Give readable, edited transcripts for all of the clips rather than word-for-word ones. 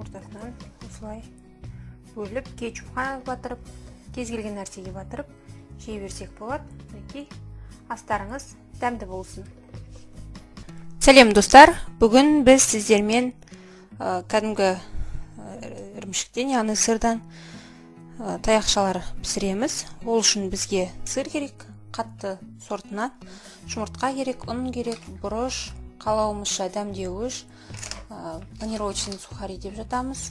ортасынан осылай бөліп, кетчупқа батырып, кез келген нәрсеге батырып жей берсек болады. Мінекей, астарыңыз дәмді болсын. Сәлем достар, бүгін біз сіздермен кәдімгі ірімшіктен, яғни сырдан таяқшалар пісіреміз. Ол үшін бізге сыр керек, қатты сортынан, жұмыртқа керек, ұн керек, бұрыш, қалауымызша дәмдеуіш, панировочный сухари деп жатамыз.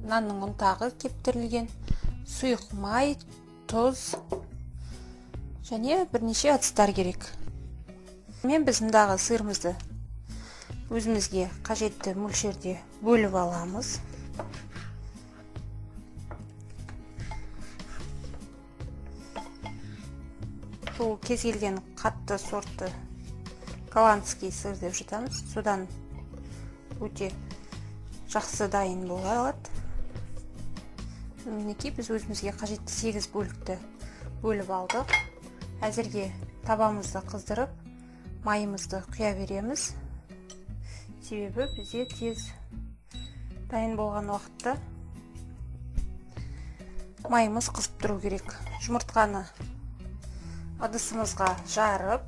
Нанның ұнтағы кептірілген, сұйық май, тұз және бірнеше ыдыстар керек. Мен біз мұндағы сырымызды өзімізге қажетті мөлшерде бөліп аламыз. Бұл кез келген қатты сорты голландский сыр деп жатамыз. Содан өте жақсы дайын бола алады. Мінекей біз өзімізге қажетті 8 бөлікті бөліп алдық. Әзірге табамызды қыздырып, майымызды құя береміз. Себебі бізде тез дайын болған уақытта майымыз қызып тұру керек. Жұмыртқаны ыдысымызға жарып,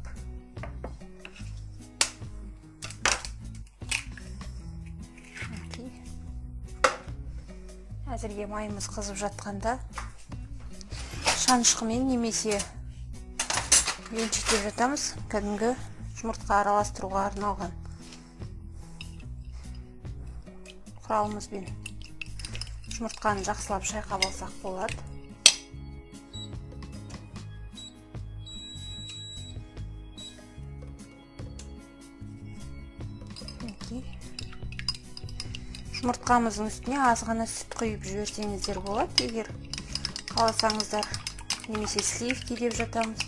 әзірге майымыз қызып жатқанда шанышқымен немесе венчик деп жатамыз, кәдімгі жұмыртқа араластыруға арналған құралымызбен жұмыртқаны жақсылап шайқап алсақ болады. Жұмыртқамыздың үстіне аз ғана сүт құйып жіберсеңіздер болады. Егер қаласаңыздар, немесе сливки деп жатамыз,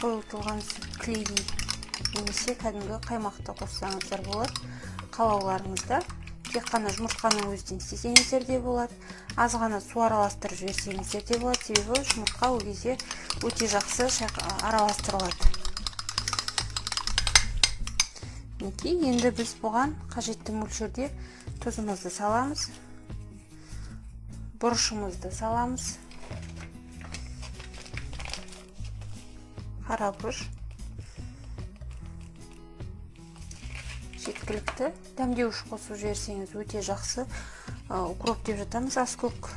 қойылтылған сүт, клейгей, немесе кәдімгі қаймақты қоссаңыздар болады. Қалауларыңызда тек қана жұмыртқаның өзінен істесеңіздер де болады. Аз ғана су араластырып жіберсеңіздер де болады. Себебі жұмыртқа ол кезде өте жақсы араластырылады. Енді біз бұған қажетті мөлшерде тұзымызды саламыз, бұрышымызды саламыз, қара бұрыш, жеткілікті дәмдеуіш қосып жіберсеңіз өте жақсы. Укроп деп жатамыз, аскөк,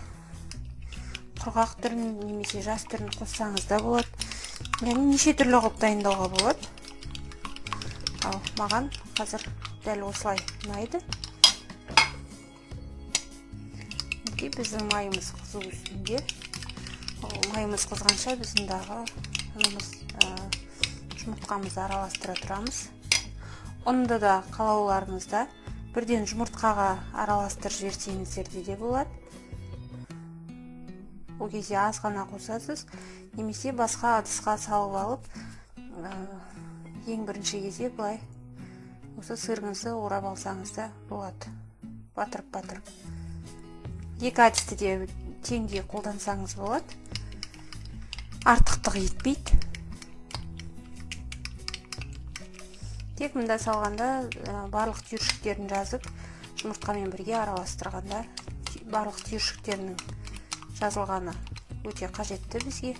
құрғақ түрін немесе жас түрін қоссаңыз да болады. Яғни неше түрлі қылып дайындауға болады. Ал маған қазір дәл осылай ұнайды. Біздің майымыз қызу үстінде. Майымыз қызғанша біздіңдағы жұмыртқамызды араластыра тұрамыз. Онда да қалауларыңызда бірден жұмыртқаға араластырып жіберсеңіздер де болады. Ол кезде аз ғана қосасыз, немесе басқа ыдысқа салып алып, ең бірінші кезде былай осы сырыңызды орап алсаңыз да болады. Батырып-батырып. Екі әдісті де теңдей қолдансаңыз болады. Артықтық етпейді. Тек мұнда салғанда барлық түйіршіктерін жазып, жұмыртқамен бірге араластырғанда барлық түйіршіктерінің жазылғаны өте қажетті бізге.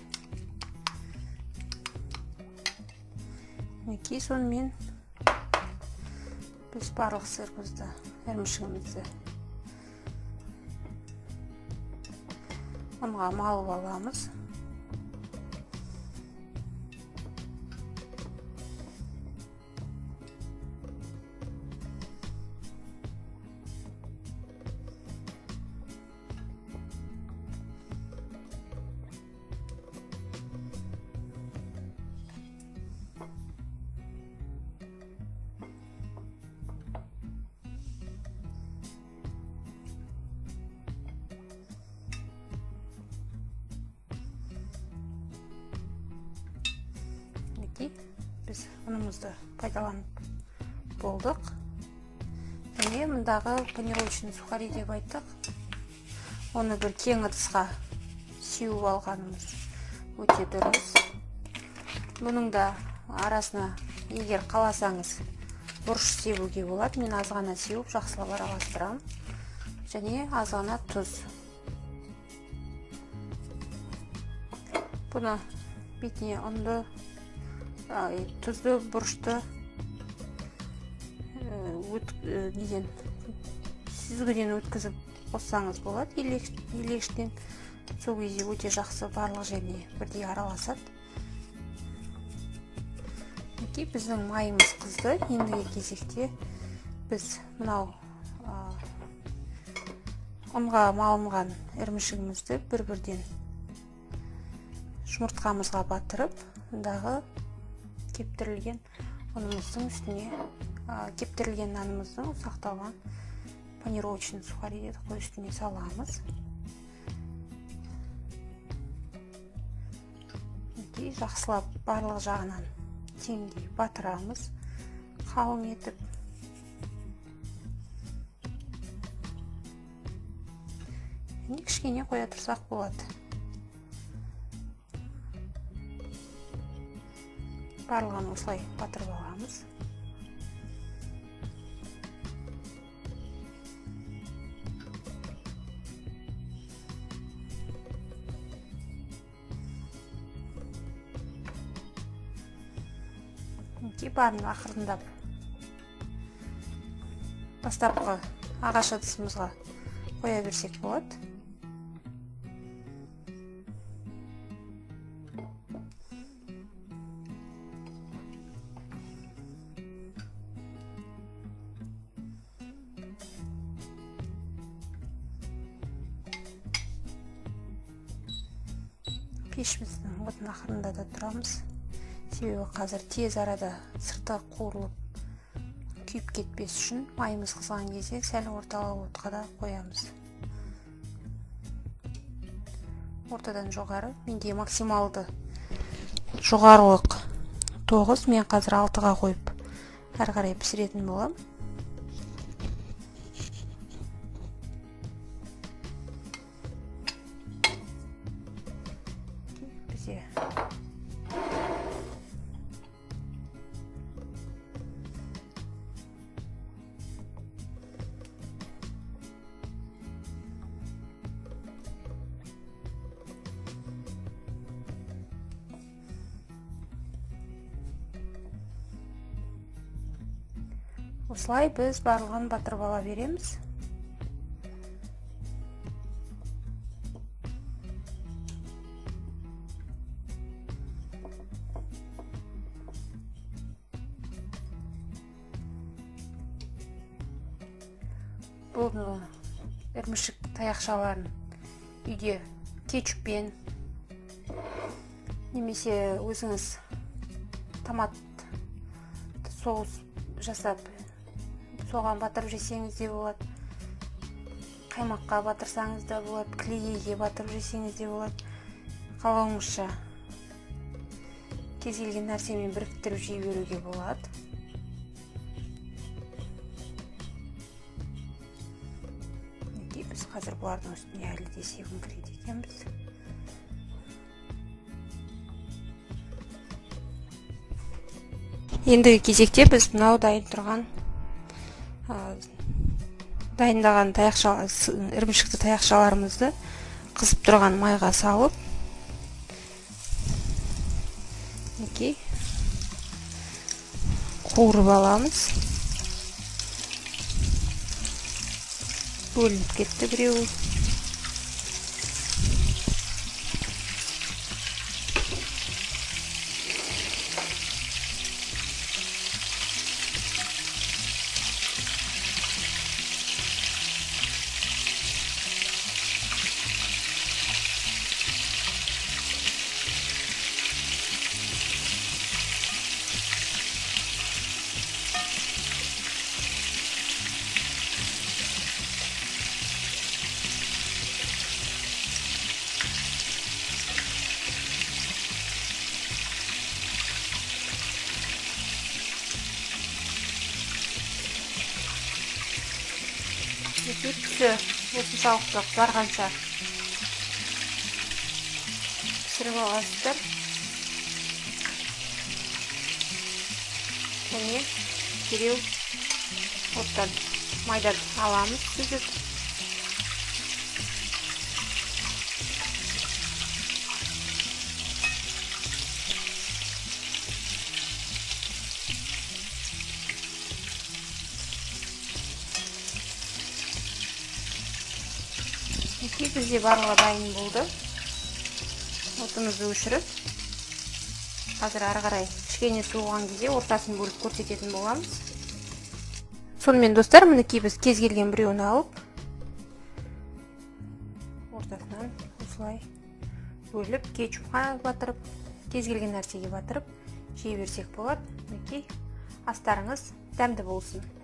Мінекей, сонымен біз барлық сырымызды, ірімшігімізді ұнға малып аламыз. Біз ұнымызды пайдаланып болдық. Және мұндағы панировочный сухари деп айттық. Оны бір кең ыдысқа сеуіп алғанымыз өте дұрыс. Бұның да арасына егер қаласаңыз бұрыш себуге болады. Мен аз ғана сеуіп жақсылап араластырамын. Және аз ғана тұз. Бұны бетіне ұнды, тұзды, бұрышты сүзгіден өткізіп қоссаңыз болады. Елегіштен сол кезде өте жақсы барлық жеріне бірдей араласады. Біздің майымыз қызды. Ендігі кезекте біз мынау ұнға малынған ірімшігімізді бір-бірден жұмыртқамызға батырып, ондағы кептірілген ұнымыздың үстіне, кептірілген нанымыздың сақталған панировочный сухари дедік қой, үстіне саламыз. Жақсылап барлық жағынан теңдей батырамыз, қалың етіп. Кішкене қоя тұрсақ болады. Барлығын осылай батырып аламыз. Барын ақырындап бастапқы ағаш ыдысымызға қоя берсек болады. Пешіміздің отын ақырында да тұрамыз. Себебі қазір тез арада сырты қуырылып күйіп кетпес үшін майымыз қызған кезде сәл орталау отқа да қоямыз. Ортадан жоғары. Менде максималды жоғарылық 9, мен қазір 6-ға қойып әрі қарай пісіретін болам. Бізде осылай біз барлығын батырып ала береміз. Бұл ірімшік таяқшаларын үйде кетчуппен немесе өзіңіз томат соус жасап соған батырып жесеңіз де болады. Қаймаққа батырсаңыз да болады, клейге батырып жесеңіз де болады. Қалауыңызша кез келген нәрсемен біріктіріп жей беруге болады. Біз қазір бұлардың үстіне әлі де сегіңкірейді екенбіз. Ендігі кезекте біз мынау дайындаған ірімшікті таяқшаларымызды қызып тұрған майға салып, қуырып аламыз. Бөлініп кетті біреуі. Түсі осыншалықты қызарғанша пісіріп аласыздар. Және дереу оттан майдап аламыз сүзіп. Бізде барлығы дайын болды. Отымызды өшіріп, қазір ары қарай кішкене суыған кезде ортасын бөліп көрсететін боламыз. Сонымен достар, мінекей біз кез келген біреуін алып, ортасынан осылай бөліп, кетчупқа батырып, кез келген нәрсеге батырып жей берсек болады. Мінекей астарыңыз дәмді болсын.